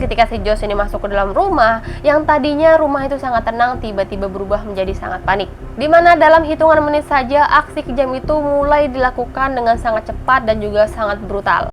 Ketika si Josh ini masuk ke dalam rumah, yang tadinya rumah itu sangat tenang, tiba-tiba berubah menjadi sangat panik. Dimana dalam hitungan menit saja, aksi kejam itu mulai dilakukan dengan sangat cepat dan juga sangat brutal.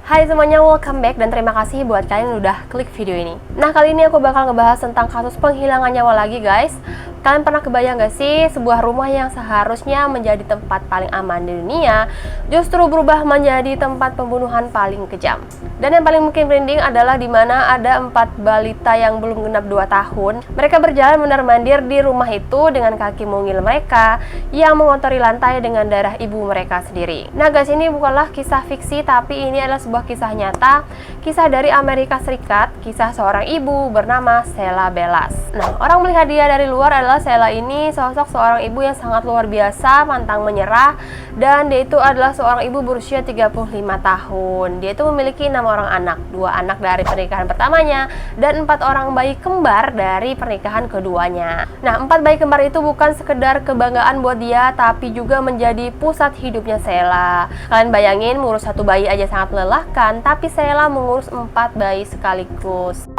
Hai semuanya, welcome back dan terima kasih buat kalian yang udah klik video ini. Nah, kali ini aku bakal ngebahas tentang kasus penghilangan nyawa lagi guys. Kalian pernah kebayang gak sih sebuah rumah yang seharusnya menjadi tempat paling aman di dunia justru berubah menjadi tempat pembunuhan paling kejam. Dan yang paling mungkin merinding adalah dimana ada 4 balita yang belum genap 2 tahun. Mereka berjalan mondar-mandir di rumah itu dengan kaki mungil mereka yang mengotori lantai dengan darah ibu mereka sendiri. Nah guys, ini bukanlah kisah fiksi, tapi ini adalah sebuah kisah nyata, kisah dari Amerika Serikat, kisah seorang ibu bernama Sheila Bellas. Nah, orang melihat dia dari luar adalah Sheila ini sosok seorang ibu yang sangat luar biasa, pantang menyerah, dan dia itu adalah seorang ibu berusia 35 tahun. Dia itu memiliki 6 orang anak, 2 anak dari pernikahan pertamanya dan 4 orang bayi kembar dari pernikahan keduanya. Nah, 4 bayi kembar itu bukan sekedar kebanggaan buat dia, tapi juga menjadi pusat hidupnya Sheila. Kalian bayangin, mengurus 1 bayi aja sangat melelahkan, tapi Sheila mengurus 4 bayi sekaligus.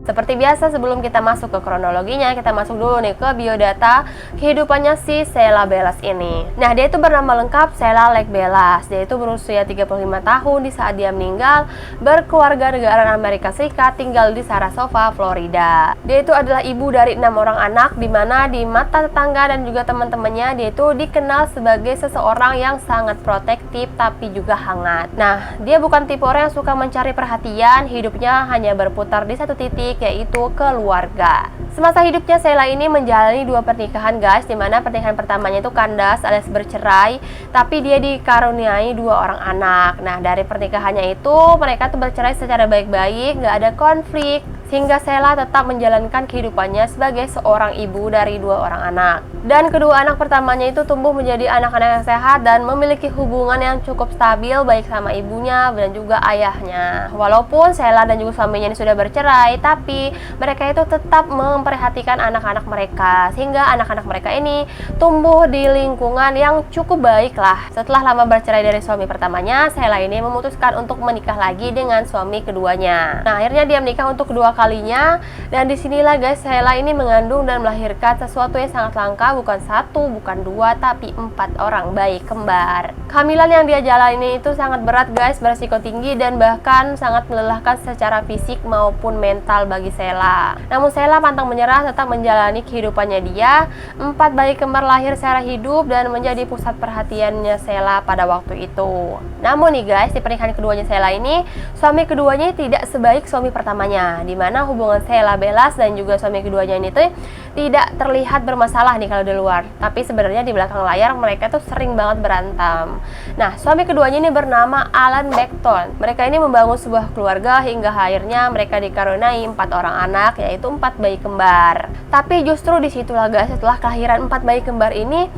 Seperti biasa, sebelum kita masuk ke kronologinya, kita masuk dulu nih ke biodata kehidupannya si Sheila Bellas ini. Nah, dia itu bernama lengkap Sheila Lake Bellas. Dia itu berusia 35 tahun di saat dia meninggal, berkeluarga negaraan Amerika Serikat, tinggal di Sarasota, Florida. Dia itu adalah ibu dari 6 orang anak, di mana di mata tetangga dan juga teman-temannya dia itu dikenal sebagai seseorang yang sangat protektif tapi juga hangat. Nah, dia bukan tipe orang yang suka mencari perhatian, hidupnya hanya berputar di satu titik, yaitu keluarga. Semasa hidupnya Sheila ini menjalani 2 pernikahan guys, dimana pernikahan pertamanya itu kandas alias bercerai, tapi dia dikaruniai 2 orang anak. Nah, dari pernikahannya itu mereka tuh bercerai secara baik-baik, nggak ada konflik, sehingga Sheila tetap menjalankan kehidupannya sebagai seorang ibu dari 2 orang anak. Dan kedua anak pertamanya itu tumbuh menjadi anak-anak yang sehat dan memiliki hubungan yang cukup stabil baik sama ibunya dan juga ayahnya. Walaupun Sheila dan juga suaminya ini sudah bercerai, tapi mereka itu tetap memperhatikan anak-anak mereka, sehingga anak-anak mereka ini tumbuh di lingkungan yang cukup baik lah. Setelah lama bercerai dari suami pertamanya, Sheila ini memutuskan untuk menikah lagi dengan suami keduanya. Nah, akhirnya dia menikah untuk kedua kalinya, dan disinilah guys Sheila ini mengandung dan melahirkan sesuatu yang sangat langka, bukan 1, bukan 2, tapi 4 orang bayi kembar. Kehamilan yang dia jalani itu sangat berat guys, beresiko tinggi dan bahkan sangat melelahkan secara fisik maupun mental bagi Sheila. Namun Sheila pantang menyerah, tetap menjalani kehidupannya dia. 4 bayi kembar lahir secara hidup dan menjadi pusat perhatiannya Sheila pada waktu itu. Namun nih guys, di pernikahan keduanya Sheila ini, suami keduanya tidak sebaik suami pertamanya, dimana hubungan Sheila Bellas dan juga suami keduanya ini tuh tidak terlihat bermasalah nih kalau di luar, tapi sebenarnya di belakang layar mereka tuh sering banget berantem. Nah, suami keduanya ini bernama Alan Beckton. Mereka ini membangun sebuah keluarga hingga akhirnya mereka dikaruniai 4 orang anak, yaitu 4 bayi kembar. Tapi justru disitulah guys, setelah kelahiran 4 bayi kembar ini,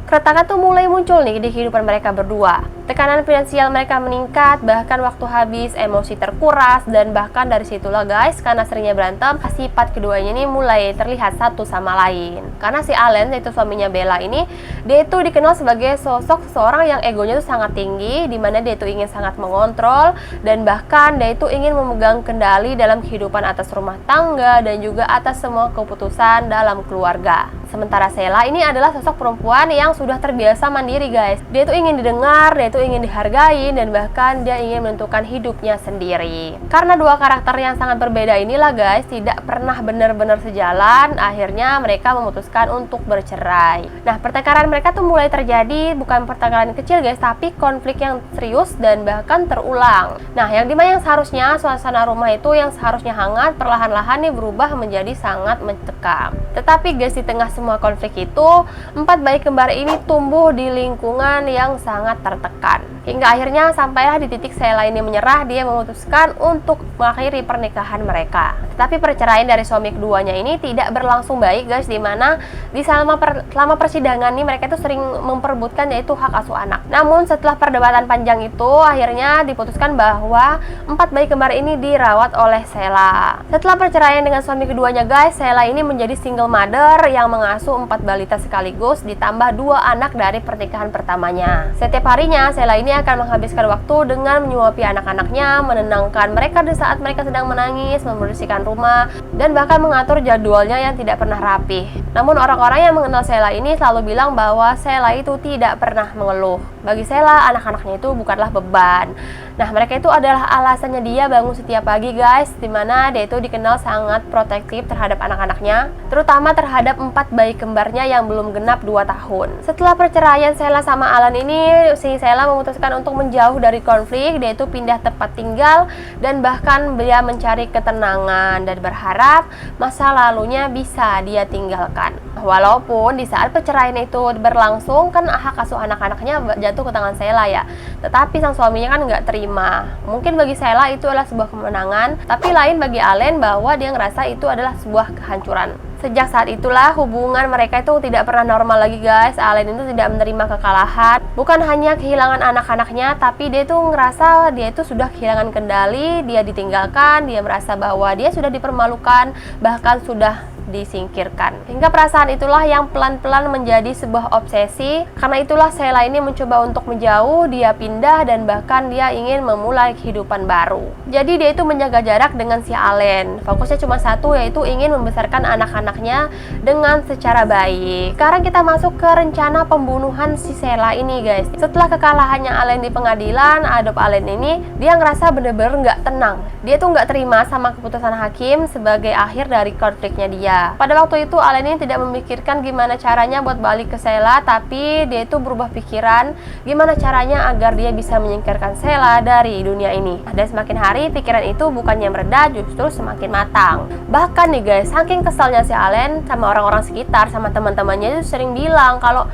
keretakan tuh mulai muncul nih di kehidupan mereka berdua. Tekanan finansial mereka meningkat, bahkan waktu habis, emosi terkuras, dan bahkan dari situlah guys, karena seringnya berantem, sifat keduanya ini mulai terlihat satu sama lain. Karena si Alan, yaitu suaminya Bella ini, dia itu dikenal sebagai sosok seorang yang egonya itu sangat tinggi, dimana dia itu ingin sangat mengontrol, dan bahkan dia itu ingin memegang kendali dalam kehidupan atas rumah tangga, dan juga atas semua keputusan dalam keluarga. Sementara Sheila ini adalah sosok perempuan yang sudah terbiasa mandiri guys. Dia itu ingin didengar, dia itu ingin dihargai, dan bahkan dia ingin menentukan hidupnya sendiri. Karena 2 karakter yang sangat berbeda inilah guys, tidak pernah benar-benar sejalan, akhirnya mereka memutuskan untuk bercerai. Nah, pertengkaran mereka tuh mulai terjadi, bukan pertengkaran kecil guys, tapi konflik yang serius dan bahkan terulang. Nah, yang dimana yang seharusnya suasana rumah itu yang seharusnya hangat, perlahan-lahan nih berubah menjadi sangat mencekam. Tetapi guys, di tengah semua konflik itu, 4 bayi kembar ini tumbuh di lingkungan yang sangat tertekan. Hingga akhirnya sampailah di titik Sheila ini menyerah, dia memutuskan untuk mengakhiri pernikahan mereka. Tetapi perceraian dari suami keduanya ini tidak berlangsung baik guys, dimana selama persidangan nih mereka itu sering memperebutkan yaitu hak asuh anak. Namun setelah perdebatan panjang itu, akhirnya diputuskan bahwa 4 bayi kembar ini dirawat oleh Sheila. Setelah perceraian dengan suami keduanya guys, Sheila ini menjadi single mother yang mengasuh 4 balita sekaligus, ditambah 2 anak dari pernikahan pertamanya. Setiap harinya, Sheila ini akan menghabiskan waktu dengan menyuapi anak-anaknya, menenangkan mereka di saat mereka sedang menangis, membersihkan rumah, dan bahkan mengatur jadwalnya yang tidak pernah rapih. Namun orang-orang yang mengenal Sheila ini selalu bilang bahwa Sheila itu tidak pernah mengeluh. Bagi Sheila, anak-anaknya itu bukanlah beban. Nah, mereka itu adalah alasannya dia bangun setiap pagi, guys, dimana dia itu dikenal sangat protektif terhadap anak-anaknya, terutama terhadap 4 bayi kembarnya yang belum genap 2 tahun. Setelah perceraian Sheila sama Alan ini, si Sheila memutuskan untuk menjauh dari konflik. Dia itu pindah tempat tinggal dan bahkan dia mencari ketenangan dan berharap masa lalunya bisa dia tinggalkan. Walaupun di saat perceraian itu berlangsung, kan hak asuh anak-anaknya jatuh ke tangan Sheila ya, tetapi sang suaminya kan nggak terima. Mungkin bagi Sheila itu adalah sebuah kemenangan, tapi lain bagi Allen bahwa dia ngerasa itu adalah sebuah kehancuran. Sejak saat itulah hubungan mereka itu tidak pernah normal lagi, guys. Allen itu tidak menerima kekalahan. Bukan hanya kehilangan anak-anaknya, tapi dia itu ngerasa dia itu sudah kehilangan kendali, dia ditinggalkan, dia merasa bahwa dia sudah dipermalukan, bahkan sudah disingkirkan. Hingga perasaan itulah yang pelan-pelan menjadi sebuah obsesi. Karena itulah Sheila ini mencoba untuk menjauh, dia pindah dan bahkan dia ingin memulai kehidupan baru. Jadi dia itu menjaga jarak dengan si Allen. Fokusnya cuma satu, yaitu ingin membesarkan anak-anaknya dengan secara baik. Sekarang kita masuk ke rencana pembunuhan si Sheila ini, guys. Setelah kekalahannya Allen di pengadilan, adop Allen ini, dia ngerasa bener-bener nggak tenang. Dia tuh nggak terima sama keputusan hakim sebagai akhir dari konfliknya dia. Pada waktu itu Allen ini tidak memikirkan gimana caranya buat balik ke Sheila, tapi dia itu berubah pikiran gimana caranya agar dia bisa menyingkirkan Sheila dari dunia ini. Dan semakin hari pikiran itu bukannya mereda, justru semakin matang. Bahkan nih guys, saking kesalnya si Allen sama orang-orang sekitar, sama teman-temannya itu sering bilang kalau,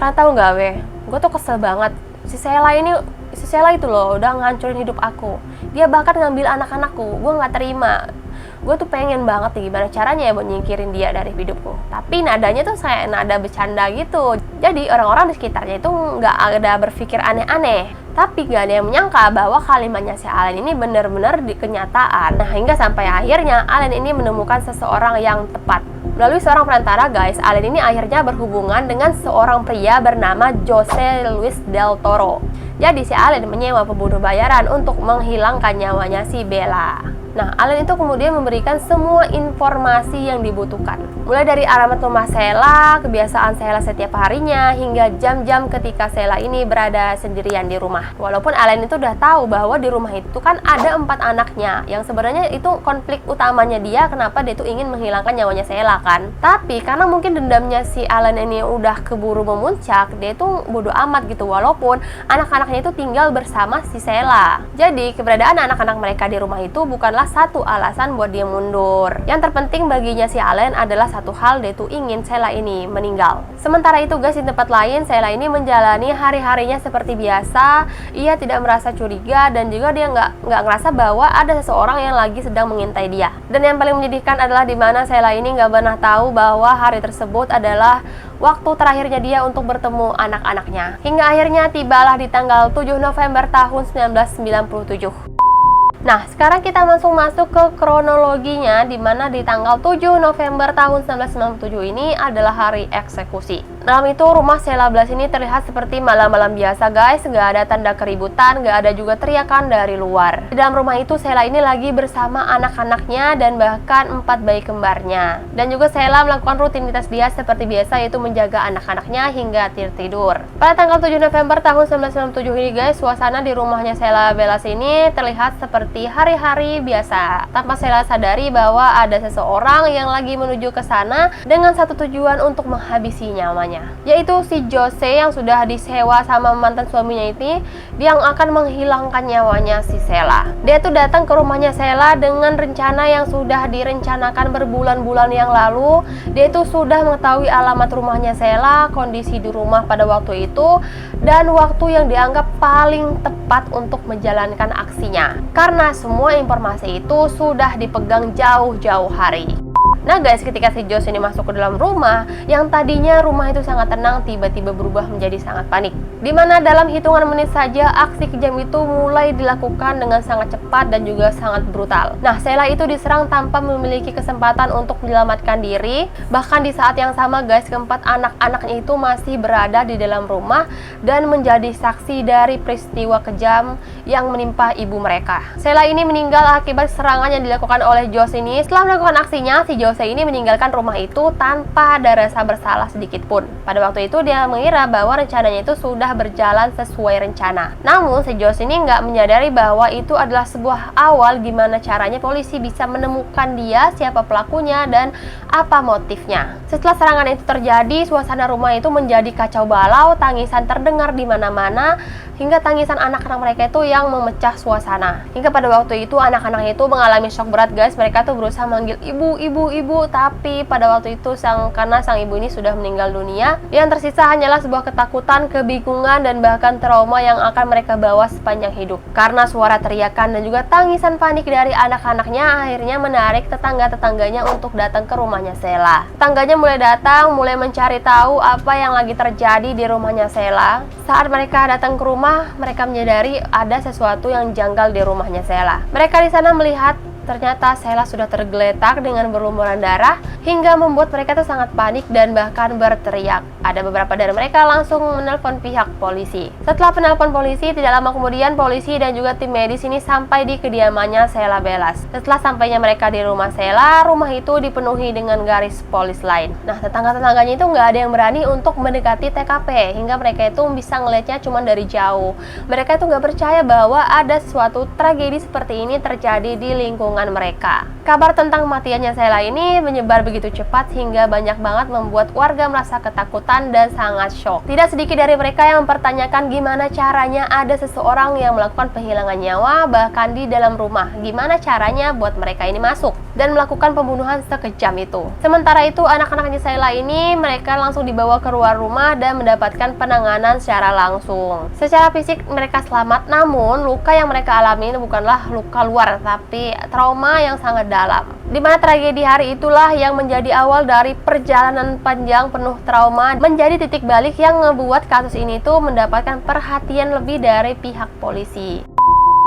kalian tahu nggak weh, gue tuh kesel banget. Si Sheila itu loh udah ngancurin hidup aku. Dia bahkan ngambil anak-anakku, gue nggak terima. Gue tuh pengen banget nih gimana caranya ya buat nyingkirin dia dari hidupku. Tapi nadanya tuh kayak nada bercanda gitu. Jadi orang-orang di sekitarnya itu nggak ada berpikir aneh-aneh. Tapi gak ada yang menyangka bahwa kalimatnya si Allen ini benar-benar di kenyataan. Nah, hingga sampai akhirnya Allen ini menemukan seseorang yang tepat. Melalui seorang perantara, guys, Allen ini akhirnya berhubungan dengan seorang pria bernama Jose Luis Del Toro. Jadi si Allen menyewa pembunuh bayaran untuk menghilangkan nyawanya si Bella. Nah, Allen itu kemudian memberikan semua informasi yang dibutuhkan. Mulai dari alamat rumah Sheila, kebiasaan Sheila setiap harinya, hingga jam-jam ketika Sheila ini berada sendirian di rumah. Walaupun Allen itu udah tahu bahwa di rumah itu kan ada 4 anaknya, yang sebenarnya itu konflik utamanya dia, kenapa dia itu ingin menghilangkan nyawanya Sheila kan. Tapi karena mungkin dendamnya si Allen ini udah keburu memuncak, dia itu bodo amat gitu, walaupun anak-anaknya itu tinggal bersama si Sheila. Jadi keberadaan anak-anak mereka di rumah itu bukanlah satu alasan buat dia mundur. Yang terpenting baginya si Allen adalah satu hal, dia itu ingin Sheila ini meninggal. Sementara itu guys, di tempat lain Sheila ini menjalani hari-harinya seperti biasa. Ia tidak merasa curiga dan juga dia nggak ngerasa bahwa ada seseorang yang lagi sedang mengintai dia. Dan yang paling menyedihkan adalah di mana Sheila ini nggak pernah tahu bahwa hari tersebut adalah waktu terakhirnya dia untuk bertemu anak-anaknya. Hingga akhirnya tibalah di tanggal 7 November tahun 1997. Nah, sekarang kita langsung masuk ke kronologinya, di mana di tanggal 7 November tahun 1997 ini adalah hari eksekusi. Dalam itu rumah Sheila Blas ini terlihat seperti malam-malam biasa guys, nggak ada tanda keributan, nggak ada juga teriakan dari luar. Di dalam rumah itu Sheila ini lagi bersama anak-anaknya dan bahkan 4 bayi kembarnya. Dan juga Sheila melakukan rutinitas dia seperti biasa, yaitu menjaga anak-anaknya hingga tidur. Pada tanggal 7 November tahun 1997 ini guys, suasana di rumahnya Sheila Blas ini terlihat seperti hari-hari biasa, tanpa Sheila sadari bahwa ada seseorang yang lagi menuju ke sana dengan satu tujuan untuk menghabisi nyawanya, yaitu si Jose yang sudah disewa sama mantan suaminya ini, yang akan menghilangkan nyawanya si Sheila. Dia tuh datang ke rumahnya Sheila dengan rencana yang sudah direncanakan berbulan-bulan yang lalu. Dia itu sudah mengetahui alamat rumahnya Sheila, kondisi di rumah pada waktu itu, dan waktu yang dianggap paling tepat untuk menjalankan aksinya. Karena semua informasi itu sudah dipegang jauh-jauh hari. Nah guys, ketika si Josh ini masuk ke dalam rumah, yang tadinya rumah itu sangat tenang, tiba-tiba berubah menjadi sangat panik. Dimana dalam hitungan menit saja, aksi kejam itu mulai dilakukan dengan sangat cepat dan juga sangat brutal. Nah, Sheila itu diserang tanpa memiliki kesempatan untuk menyelamatkan diri. Bahkan di saat yang sama guys, keempat anak-anaknya itu masih berada di dalam rumah dan menjadi saksi dari peristiwa kejam yang menimpa ibu mereka. Sheila ini meninggal akibat serangan yang dilakukan oleh Josh ini. Setelah melakukan aksinya, si Josh ini meninggalkan rumah itu tanpa ada rasa bersalah sedikit pun. Pada waktu itu dia mengira bahwa rencananya itu sudah berjalan sesuai rencana. Namun si Josh ini nggak menyadari bahwa itu adalah sebuah awal gimana caranya polisi bisa menemukan dia, siapa pelakunya, dan apa motifnya. Setelah serangan itu terjadi, suasana rumah itu menjadi kacau balau, tangisan terdengar di mana-mana, hingga tangisan anak-anak mereka itu yang memecah suasana. Hingga pada waktu itu anak-anak itu mengalami shock berat guys. Mereka tuh berusaha manggil ibu, tapi pada waktu itu karena sang ibu ini sudah meninggal dunia, yang tersisa hanyalah sebuah ketakutan, kebingungan, dan bahkan trauma yang akan mereka bawa sepanjang hidup. Karena suara teriakan dan juga tangisan panik dari anak-anaknya akhirnya menarik tetangga-tetangganya untuk datang ke rumahnya Sheila. Tetangganya mulai datang, mulai mencari tahu apa yang lagi terjadi di rumahnya Sheila. Saat mereka datang ke rumah, mereka menyadari ada sesuatu yang janggal di rumahnya Sheila. Mereka di sana melihat ternyata Sheila sudah tergeletak dengan berlumuran darah hingga membuat mereka tuh sangat panik dan bahkan berteriak. Ada beberapa dari mereka langsung menelpon pihak polisi. Setelah penelpon polisi, tidak lama kemudian polisi dan juga tim medis ini sampai di kediamannya Sheila Bellas. Setelah sampainya mereka di rumah Sheila, rumah itu dipenuhi dengan garis polis lain. Nah, tetangga-tetangganya itu nggak ada yang berani untuk mendekati TKP hingga mereka itu bisa ngelihatnya cuma dari jauh. Mereka itu nggak percaya bahwa ada suatu tragedi seperti ini terjadi di lingkungan mereka. Kabar tentang kematiannya Sheila ini menyebar begitu cepat hingga banyak banget membuat warga merasa ketakutan dan sangat shock. Tidak sedikit dari mereka yang mempertanyakan gimana caranya ada seseorang yang melakukan penghilangan nyawa bahkan di dalam rumah. Gimana caranya buat mereka ini masuk dan melakukan pembunuhan sekejam itu. Sementara itu anak-anaknya Sheila ini mereka langsung dibawa ke luar rumah dan mendapatkan penanganan secara langsung. Secara fisik mereka selamat, namun luka yang mereka alami ini bukanlah luka luar tapi trauma yang sangat dalam. Dimana tragedi hari itulah yang menjadi awal dari perjalanan panjang penuh trauma, menjadi titik balik yang ngebuat kasus ini tuh mendapatkan perhatian lebih dari pihak polisi.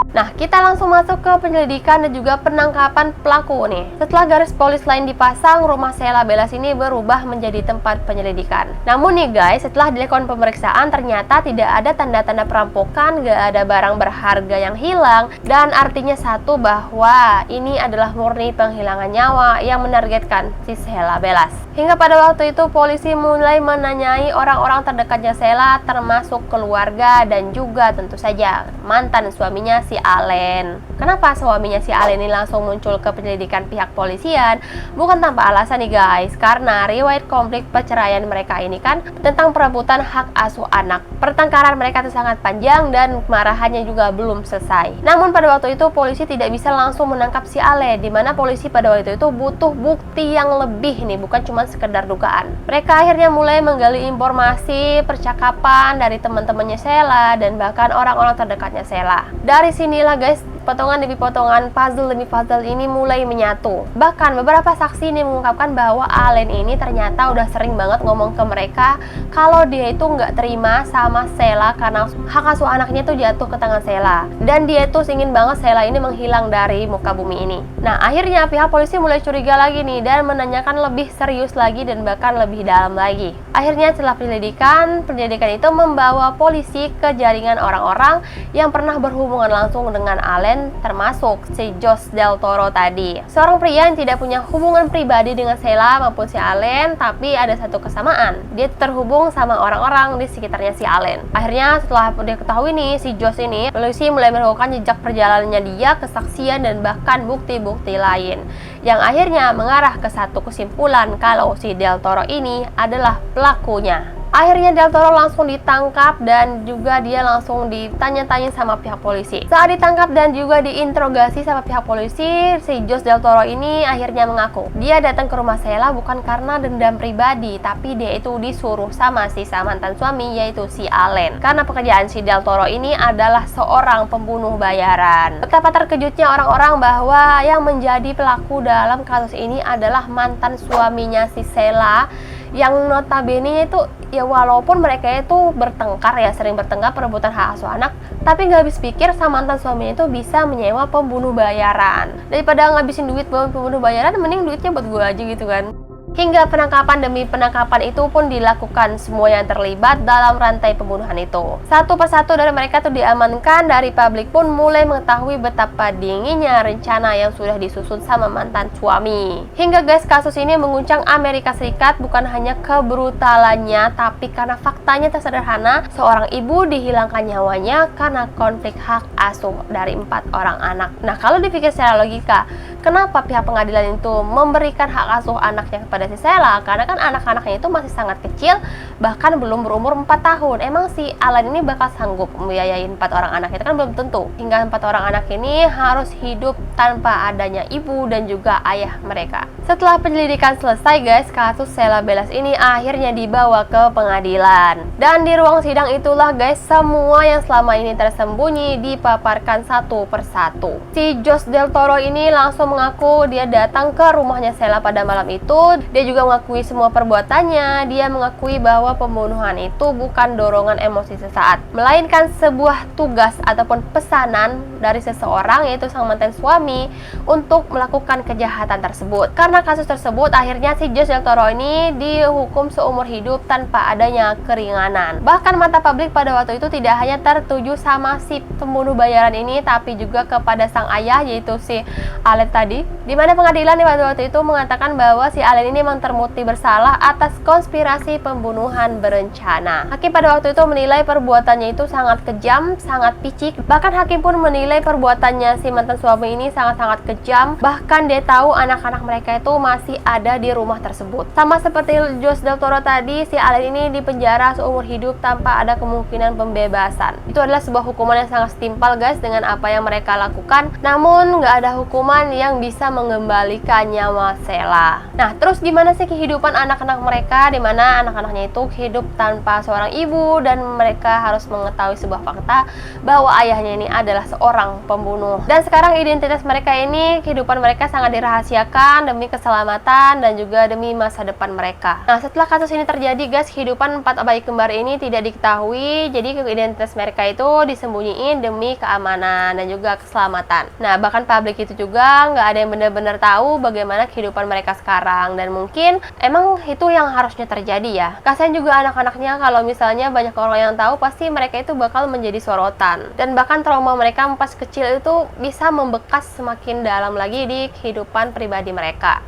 Nah, kita langsung masuk ke penyelidikan dan juga penangkapan pelaku nih. Setelah garis polis lain dipasang, rumah Sheila Bellas ini berubah menjadi tempat penyelidikan. Namun nih guys, setelah dilakukan pemeriksaan ternyata tidak ada tanda-tanda perampokan, gak ada barang berharga yang hilang, dan artinya satu bahwa ini adalah murni penghilangan nyawa yang menargetkan si Sheila Bellas. Hingga pada waktu itu polisi mulai menanyai orang-orang terdekatnya Sheila, termasuk keluarga dan juga tentu saja mantan suaminya si Allen. Kenapa suaminya si Allen ini langsung muncul ke penyelidikan pihak polisian? Bukan tanpa alasan nih guys, karena riwayat konflik perceraian mereka ini kan tentang perebutan hak asuh anak. Pertengkaran mereka itu sangat panjang dan kemarahannya juga belum selesai. Namun pada waktu itu polisi tidak bisa langsung menangkap si Allen, dimana polisi pada waktu itu butuh bukti yang lebih nih, bukan cuma sekedar dugaan. Mereka akhirnya mulai menggali informasi, percakapan dari teman-temannya Sheila dan bahkan orang-orang terdekatnya Sheila. Dari sinilah guys, potongan demi potongan, puzzle demi puzzle ini mulai menyatu. Bahkan beberapa saksi ini mengungkapkan bahwa Allen ini ternyata udah sering banget ngomong ke mereka kalau dia itu nggak terima sama Sheila karena hak asuh anaknya tuh jatuh ke tangan Sheila, dan dia tuh ingin banget Sheila ini menghilang dari muka bumi ini. Nah, akhirnya pihak polisi mulai curiga lagi nih dan menanyakan lebih serius lagi dan bahkan lebih dalam lagi. Akhirnya setelah penyelidikan itu membawa polisi ke jaringan orang-orang yang pernah berhubungan langsung dengan Allen, termasuk si Josh Del Toro tadi. Seorang pria yang tidak punya hubungan pribadi dengan Sheila maupun si Allen, tapi ada satu kesamaan, dia terhubung sama orang-orang di sekitarnya si Allen. Akhirnya setelah diketahui nih si Josh ini, polisi mulai melakukan jejak perjalanannya dia, kesaksian dan bahkan bukti-bukti lain, yang akhirnya mengarah ke satu kesimpulan kalau si Del Toro ini adalah pelakunya. Akhirnya Del Toro langsung ditangkap dan juga dia langsung ditanya-tanya sama pihak polisi. Saat ditangkap dan juga diinterogasi sama pihak polisi, si Josh Del Toro ini akhirnya mengaku dia datang ke rumah Sheila bukan karena dendam pribadi, tapi dia itu disuruh sama si mantan suami, yaitu si Allen. Karena pekerjaan si Del Toro ini adalah seorang pembunuh bayaran. Betapa terkejutnya orang-orang bahwa yang menjadi pelaku dalam kasus ini adalah mantan suaminya si Sheila, yang notabene itu ya walaupun mereka itu bertengkar ya, sering bertengkar perebutan hak asuh anak, tapi nggak habis pikir sama mantan suaminya itu bisa menyewa pembunuh bayaran. Daripada ngabisin duit buat pembunuh bayaran, mending duitnya buat gue aja gitu kan. Hingga penangkapan demi penangkapan itu pun dilakukan semua yang terlibat dalam rantai pembunuhan itu. Satu persatu dari mereka tuh diamankan, dari publik pun mulai mengetahui betapa dinginnya rencana yang sudah disusun sama mantan suami. Hingga guys, kasus ini mengguncang Amerika Serikat bukan hanya kebrutalannya, tapi karena faktanya tersederhana, seorang ibu dihilangkan nyawanya karena konflik hak asuh dari 4 orang anak. Nah, kalau dipikir secara logika, kenapa pihak pengadilan itu memberikan hak asuh anaknya kepada si Sheila? Karena kan anak-anaknya itu masih sangat kecil, bahkan belum berumur 4 tahun. Emang si Allen ini bakal sanggup membiayain 4 orang anak? Itu kan belum tentu. Hingga 4 orang anak ini harus hidup tanpa adanya ibu dan juga ayah mereka. Setelah penyelidikan selesai guys, kasus Sheila Belas ini akhirnya dibawa ke pengadilan. Dan di ruang sidang itulah guys, semua yang selama ini tersembunyi dipaparkan satu persatu. Si Josh Del Toro ini langsung mengaku dia datang ke rumahnya Sheila pada malam itu. Dia juga mengakui semua perbuatannya. Dia mengakui bahwa pembunuhan itu bukan dorongan emosi sesaat, melainkan sebuah tugas ataupun pesanan dari seseorang, yaitu sang mantan suami, untuk melakukan kejahatan tersebut. Karena kasus tersebut, akhirnya si Josh Del Toro ini dihukum seumur hidup tanpa adanya keringanan. Bahkan mata publik pada waktu itu tidak hanya tertuju sama si pembunuh bayaran ini, tapi juga kepada sang ayah, yaitu si Allen tadi. Dimana pengadilan pada waktu itu mengatakan bahwa si Allen ini memang terbukti bersalah atas konspirasi pembunuhan berencana. Hakim pada waktu itu menilai perbuatannya itu sangat kejam, sangat picik. Bahkan hakim pun menilai perbuatannya si mantan suami ini sangat-sangat kejam. Bahkan dia tahu anak-anak mereka itu masih ada di rumah tersebut. Sama seperti Josh Del Toro tadi, si Allen ini dipenjara seumur hidup tanpa ada kemungkinan pembebasan. Itu adalah sebuah hukuman yang sangat setimpal guys dengan apa yang mereka lakukan. Namun nggak ada hukuman yang bisa mengembalikan nyawa Sheila. Nah, terus gimana sih kehidupan anak-anak mereka, dimana anak-anaknya itu hidup tanpa seorang ibu, dan mereka harus mengetahui sebuah fakta bahwa ayahnya ini adalah seorang pembunuh. Dan sekarang identitas mereka ini, kehidupan mereka sangat dirahasiakan demi keselamatan dan juga demi masa depan mereka. Nah, setelah kasus ini terjadi guys, kehidupan 4 bayi kembar ini tidak diketahui, jadi identitas mereka itu disembunyiin demi keamanan dan juga keselamatan. Nah, bahkan publik itu juga nggak ada yang benar-benar tahu bagaimana kehidupan mereka sekarang, dan mungkin emang itu yang harusnya terjadi ya. Kasian juga anak-anaknya, kalau misalnya banyak orang yang tahu, pasti mereka itu bakal menjadi sorotan, dan bahkan trauma mereka pas kecil itu bisa membekas semakin dalam lagi di kehidupan pribadi mereka.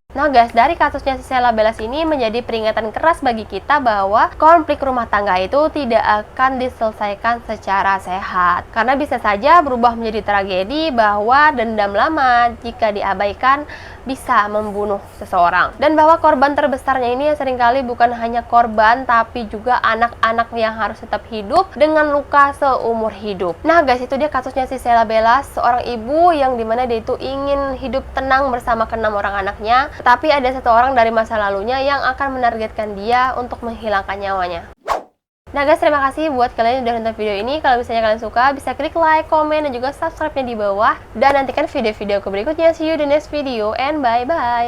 Nah guys, dari kasusnya si Sheila Belas ini menjadi peringatan keras bagi kita bahwa konflik rumah tangga itu tidak akan diselesaikan secara sehat, karena bisa saja berubah menjadi tragedi, bahwa dendam lama jika diabaikan bisa membunuh seseorang, dan bahwa korban terbesarnya ini seringkali bukan hanya korban, tapi juga anak-anak yang harus tetap hidup dengan luka seumur hidup. Nah guys, itu dia kasusnya si Sheila Belas, seorang ibu yang dimana dia itu ingin hidup tenang bersama ke-6 orang anaknya, tapi ada satu orang dari masa lalunya yang akan menargetkan dia untuk menghilangkan nyawanya. Nah guys, terima kasih buat kalian yang udah nonton video ini. Kalau misalnya kalian suka, bisa klik like, komen, dan juga subscribe-nya di bawah. Dan nantikan video-video berikutnya. See you in the next video and bye-bye.